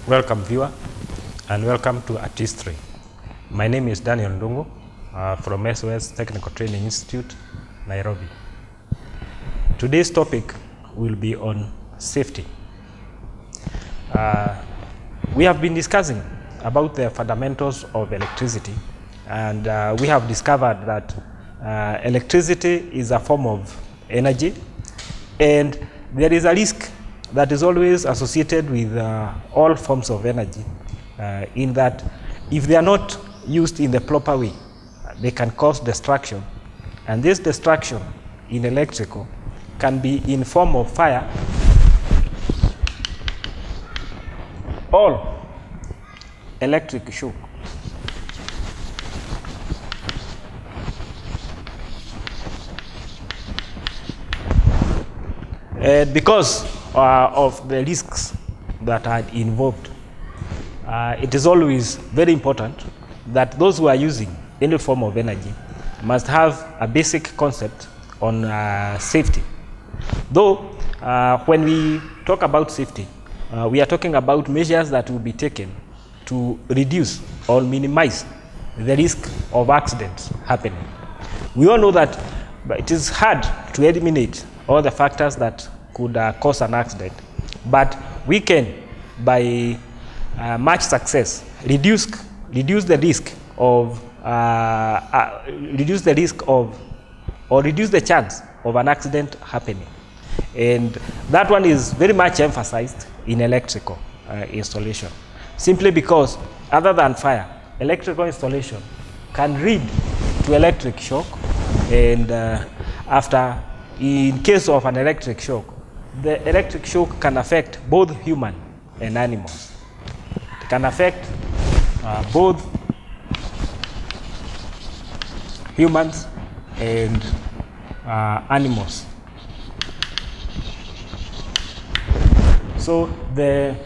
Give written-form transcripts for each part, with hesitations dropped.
Welcome viewer and welcome to Artistry. My name is Daniel Ndungu from SOS Technical Training Institute, Nairobi. Today's topic will be on safety. We have been discussing about the fundamentals of electricity, and we have discovered that electricity is a form of energy, and there is a risk that is always associated with all forms of energy, in that if they are not used in the proper way, they can cause destruction, and this destruction in electrical can be in form of fire or electric shock. Because of the risks that are involved, it is always very important that those who are using any form of energy must have a basic concept on safety. Though when we talk about safety, we are talking about measures that will be taken to reduce or minimize the risk of accidents happening. We all know that it is hard to eliminate all the factors that could cause an accident, but we can, by much success, reduce the risk of reduce the chance of an accident happening, and that one is very much emphasized in electrical installation, simply because other than fire, electrical installation can lead to electric shock, and in case of an electric shock, the electric shock can affect both human and animals. It can affect both humans and animals. So the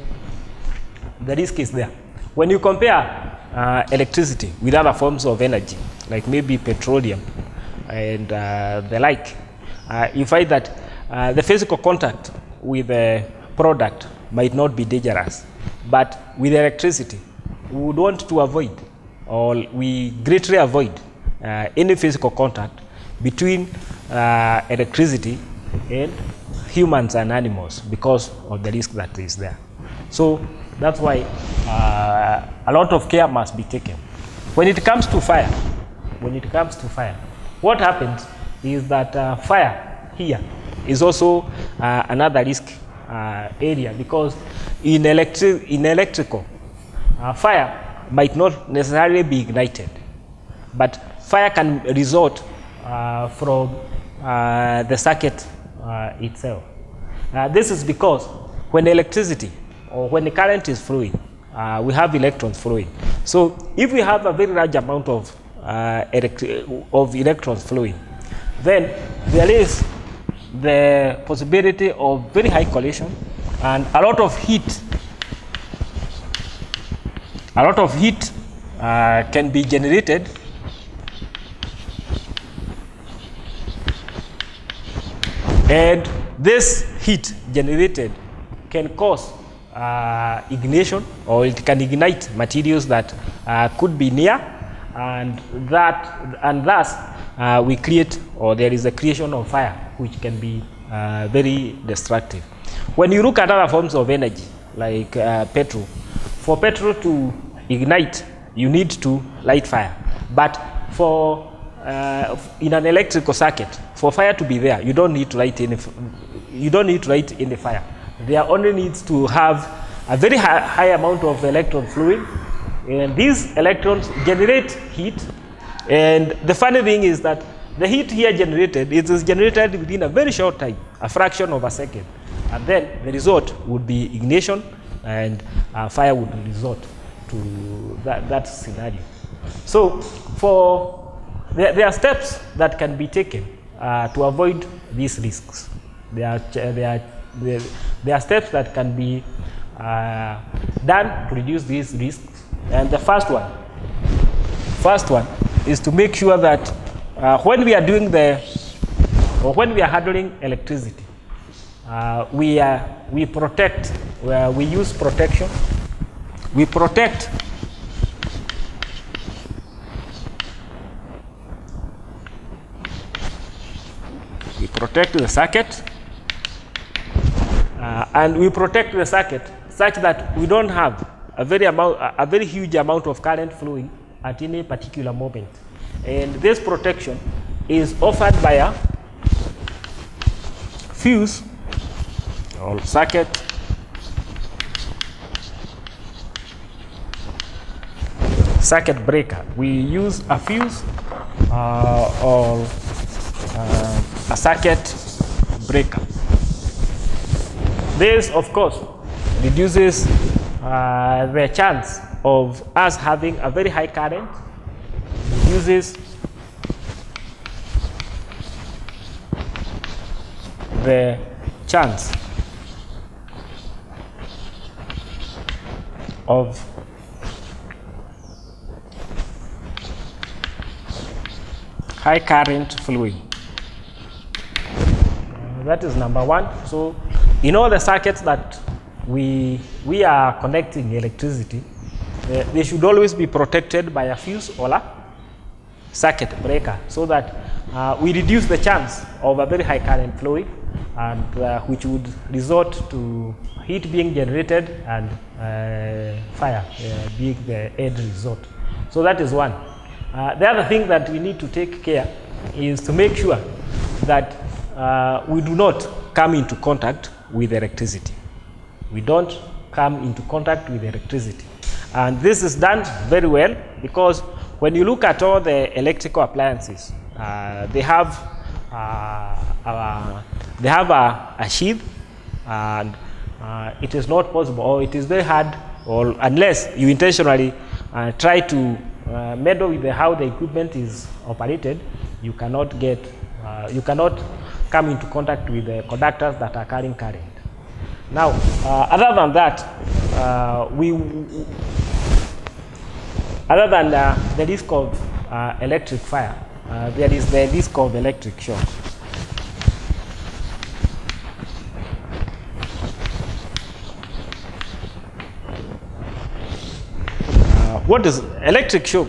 risk is there. When you compare electricity with other forms of energy, like maybe petroleum and the like, you find that the physical contact with the product might not be dangerous, but with electricity, we would want to avoid, or we greatly avoid, any physical contact between electricity and humans and animals because of the risk that is there. So that's why a lot of care must be taken. When it comes to fire, what happens is that fire here is also another risk area, because in electrical, fire might not necessarily be ignited, but fire can result from the circuit itself. This is because when electricity or when the current is flowing, we have electrons flowing. So if we have a very large amount of electrons flowing, then there is the possibility of very high collision, and a lot of heat can be generated, and this heat generated can cause ignition, or it can ignite materials that could be near, and thus we create, or there is a creation of fire which can be very destructive. When you look at other forms of energy like petrol, for petrol to ignite, you need to light fire. But for in an electrical circuit, for fire to be there, you don't need to light any fire. There only needs to have a very high amount of electron fluid, and these electrons generate heat. And the funny thing is that the heat here generated, it is generated within a very short time, a fraction of a second, and then the result would be ignition, and fire would result to that scenario. So there are steps that can be taken to avoid these risks. There are steps that can be done to reduce these risks, and the first one is to make sure that when we are doing when we are handling electricity, we use protection we protect the circuit, and we protect the circuit such that we don't have a very huge amount of current flowing at any particular moment. And this protection is offered by a fuse or circuit breaker. We use a fuse or a circuit breaker. This, of course, reduces the chance of us having a very high current, reduces the chance of high current flowing. That is number one. So in all the circuits that we are connecting electricity, they should always be protected by a fuse or a circuit breaker, so that we reduce the chance of a very high current flowing, and which would result to heat being generated and fire being the end result. So that is one. The other thing that we need to take care is to make sure that we do not come into contact with electricity. We don't come into contact with electricity. And this is done very well because when you look at all the electrical appliances, they have a sheath, and it is not possible, or it is very hard, or unless you intentionally try to meddle with how the equipment is operated, you cannot come into contact with the conductors that are carrying current. Now, other than that, other than the risk of electric fire, there is the risk of electric shock. What is electric shock?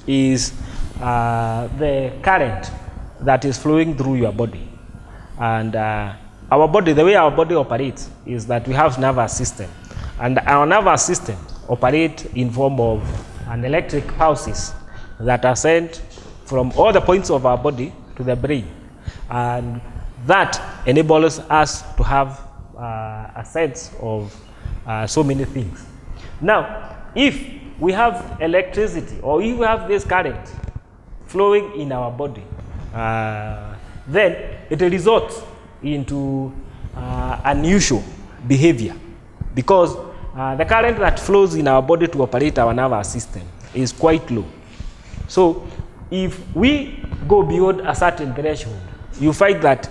Is the current that is flowing through your body. And our body, the way our body operates is that we have nervous system, and our nervous system operates in form of an electric pulses that are sent from all the points of our body to the brain, and that enables us to have a sense of so many things. Now, if we have electricity, or if we have this current flowing in our body, then it results into unusual behavior, because the current that flows in our body to operate our nervous system is quite low. So if we go beyond a certain threshold, you find that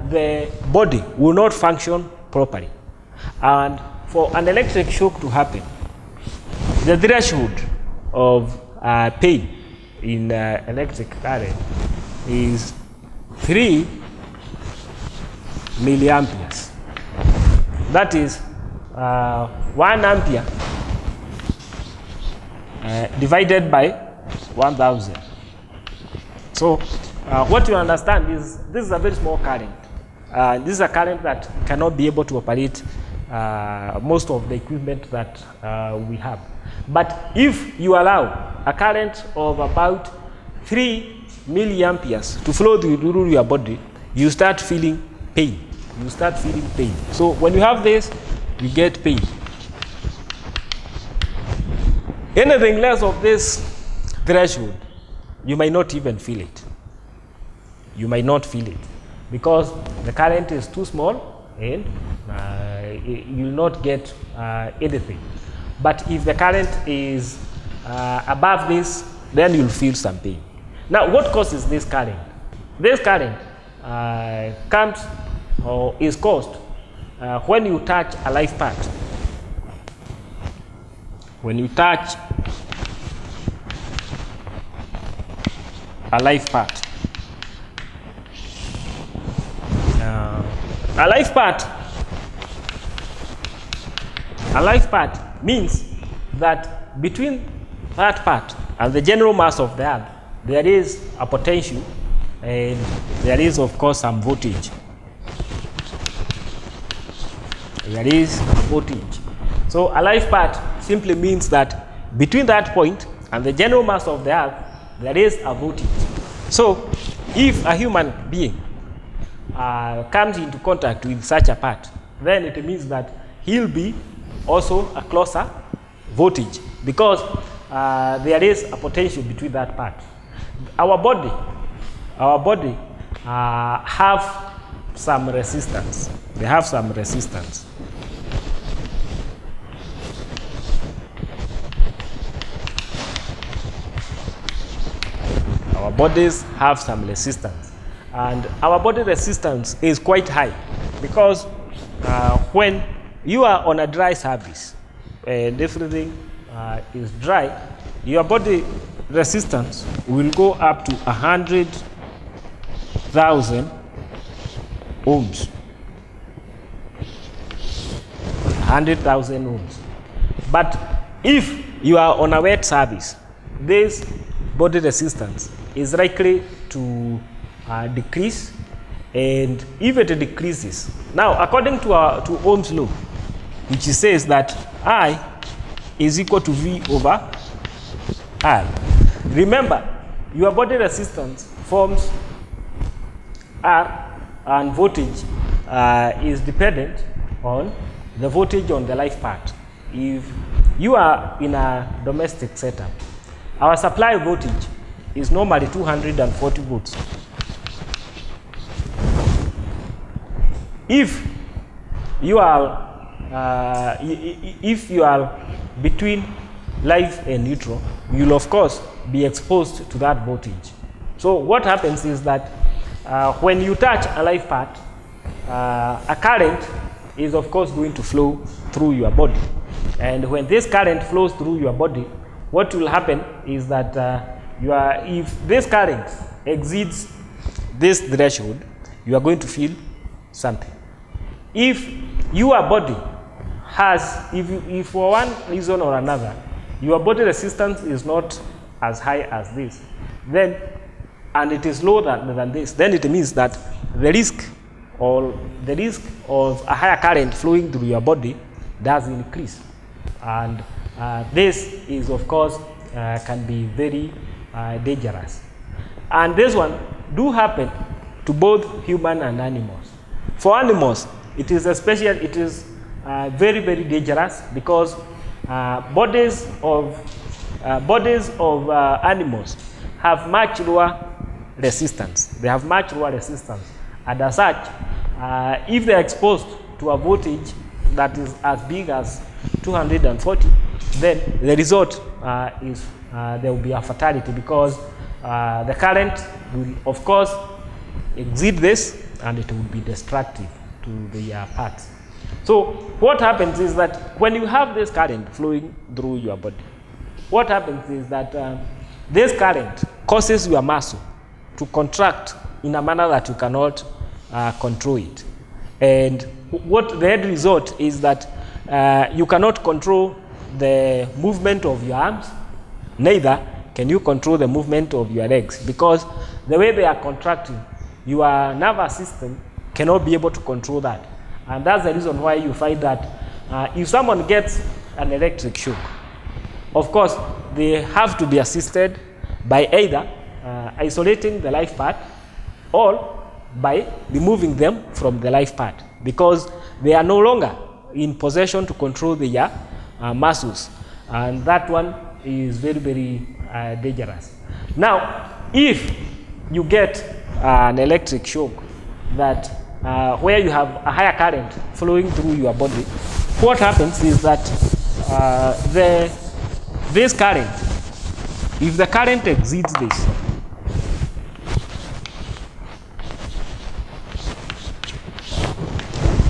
the body will not function properly. And for an electric shock to happen, the threshold of pain in electric current is 3 milliamperes. That is 1 ampere divided by 1000. So what you understand is this is a very small current. This is a current that cannot be able to operate most of the equipment that we have. But if you allow a current of about 3 milliamperes to flow through your body, you start feeling pain. You start feeling pain. So when you have this, you get pain. Anything less of this threshold, you might not even feel it. You might not feel it because the current is too small, and you will not get anything. But if the current is above this, then you'll feel some pain. Now, what causes this current? This current comes or is caused when you touch a live part. When you touch a live part. A live part means that between that part and the general mass of the earth, there is a potential and there is of course some voltage. There is voltage. So a life part simply means that between that point and the general mass of the earth, there is a voltage. So if a human being comes into contact with such a part, then it means that he'll be also a closer voltage, because there is a potential between that part. Our body have some resistance. They have some resistance. Our bodies have some resistance, and our body resistance is quite high, because when you are on a dry surface and everything is dry, your body resistance will go up to 100,000 ohms. 100,000 ohms. But if you are on a wet surface, this body resistance is likely to decrease, and if it decreases, now according to Ohm's law, which says that I is equal to V over I. Remember, your body resistance forms R, and voltage is dependent on the voltage on the life part. If you are in a domestic setup, our supply voltage is normally 240 volts. If you are between live and neutral, you will of course be exposed to that voltage. So what happens is that when you touch a live part, a current is of course going to flow through your body, and when this current flows through your body, what will happen is that if this current exceeds this threshold, you are going to feel something. If your body has, if for one reason or another, your body resistance is not as high as this, then, and it is lower than this, then it means that the risk of a higher current flowing through your body does increase. And this is of course can be very dangerous. And this one do happen to both human and animals. For animals, it is very, very dangerous, because bodies of animals have much lower resistance. They have much lower resistance, and as such, if they are exposed to a voltage that is as big as 240, then the result is there will be a fatality, because the current will of course exceed this, and it will be destructive to the parts. So what happens is that when you have this current flowing through your body, what happens is that this current causes your muscle to contract in a manner that you cannot control it. And what the end result is that you cannot control the movement of your arms, neither can you control the movement of your legs, because the way they are contracting, your nervous system cannot be able to control that. And that's the reason why you find that if someone gets an electric shock, of course, they have to be assisted by either isolating the life part or by removing them from the life part, because they are no longer in possession to control their muscles, and that one is very, very dangerous. Now, if you get an electric shock that where you have a higher current flowing through your body, what happens is that this current, if the current exceeds this,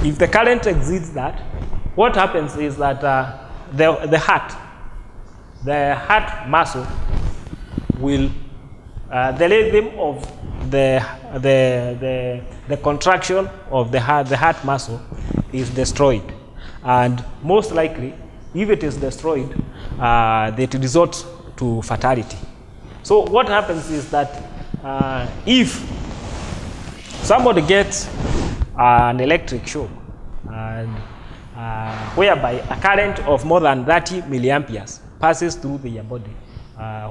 if the current exceeds that, what happens is that the heart muscle will, the rhythm of the contraction of the heart muscle is destroyed, and most likely if it is destroyed, they resort to fatality. So what happens is that if somebody gets an electric shock, and whereby a current of more than 30 milliamperes passes through their body,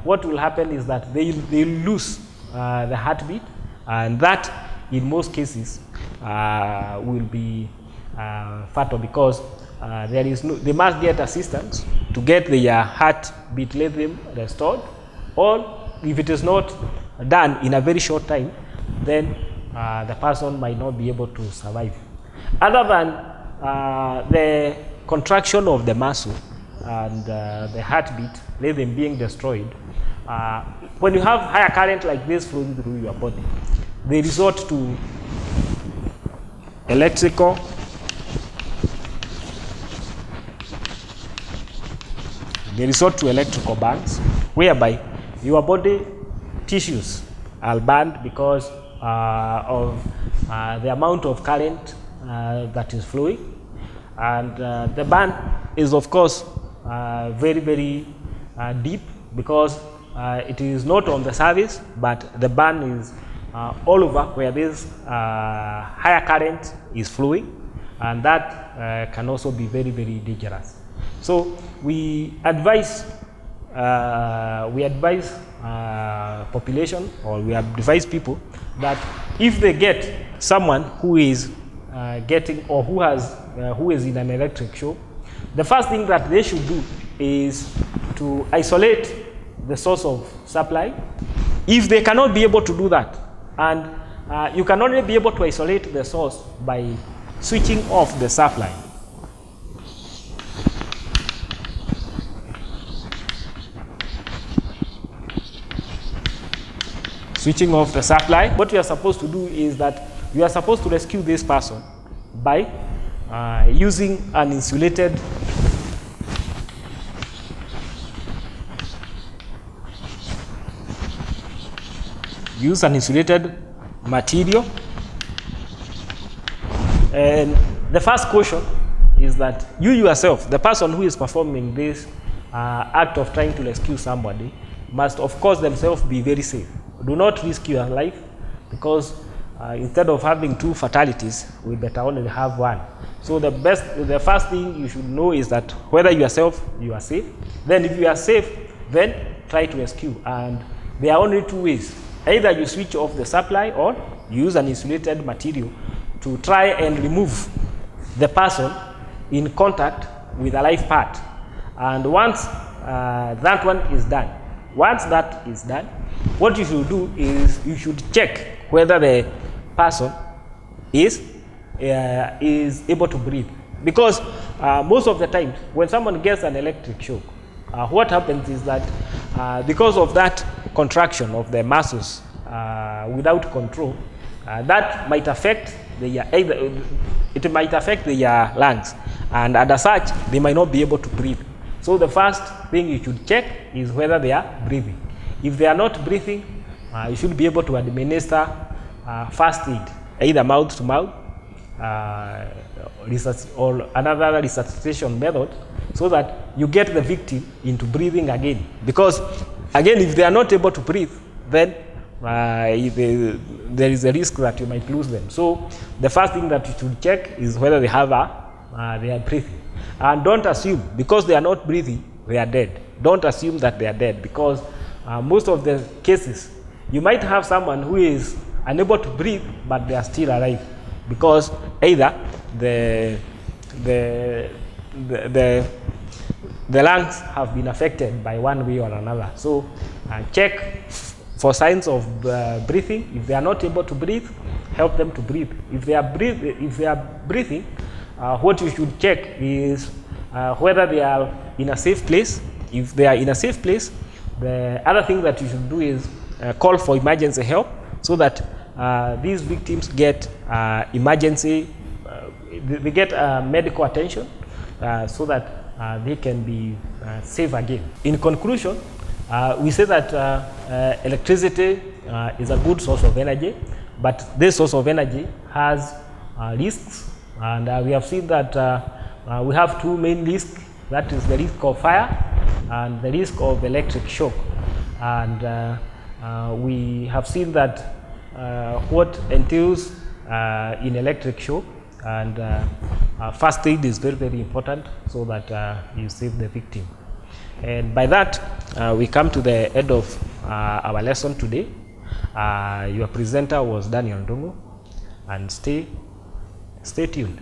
what will happen is that they lose the heartbeat, and that in most cases will be fatal, because they must get assistance to get their heartbeat rhythm restored, or if it is not done in a very short time, then the person might not be able to survive. Other than the contraction of the muscle and the heartbeat rhythm being destroyed, when you have higher current like this flowing through your body, they resort to electrical burns, whereby your body tissues are burned because of the amount of current that is flowing, and the burn is of course very, very deep, because it is not on the surface, but the burn is all over where this higher current is flowing, and that can also be very, very dangerous. So we advise population, or we advise people that if they get someone who is getting, or who is in an electric shock, the first thing that they should do is to isolate the source of supply. If they cannot be able to do that, and you can only be able to isolate the source by switching off the supply. Switching off the supply. What you are supposed to do is that you are supposed to rescue this person by using an insulated material. And the first caution is that you yourself, the person who is performing this act of trying to rescue somebody, must of course themselves be very safe. Do not risk your life, because instead of having 2 fatalities, we better only have 1. So the first thing you should know is that whether yourself you are safe. Then if you are safe, then try to rescue. And there are only 2 ways. Either you switch off the supply, or use an insulated material to try and remove the person in contact with a live part. And once that one is done, what you should do is you should check whether the person is able to breathe. Because most of the time, when someone gets an electric shock, what happens is that because of that contraction of the muscles without control, that might affect it might affect their lungs, and as such, they might not be able to breathe. So the first thing you should check is whether they are breathing. If they are not breathing, you should be able to administer first aid, either mouth to mouth, or another resuscitation method, so that you get the victim into breathing again. Because again, if they are not able to breathe, then there is a risk that you might lose them. So the first thing that you should check is whether they are breathing. And don't assume, because they are not breathing, they are dead. Don't assume that they are dead, because most of the cases, you might have someone who is unable to breathe, but they are still alive, because either the lungs have been affected by one way or another. So check for signs of breathing. If they are not able to breathe, help them to breathe. If they are breathing, what you should check is whether they are in a safe place. If they are in a safe place, the other thing that you should do is call for emergency help, so that these victims get emergency, they get medical attention, so that they can be safe again. In conclusion, we say that electricity is a good source of energy, but this source of energy has risks, and we have seen that we have 2 main risks. That is the risk of fire and the risk of electric shock. And we have seen that what entails in electric shock, and first aid is very, very important so that you save the victim. And by that, we come to the end of our lesson today. Your presenter was Daniel Ndungu, and stay tuned.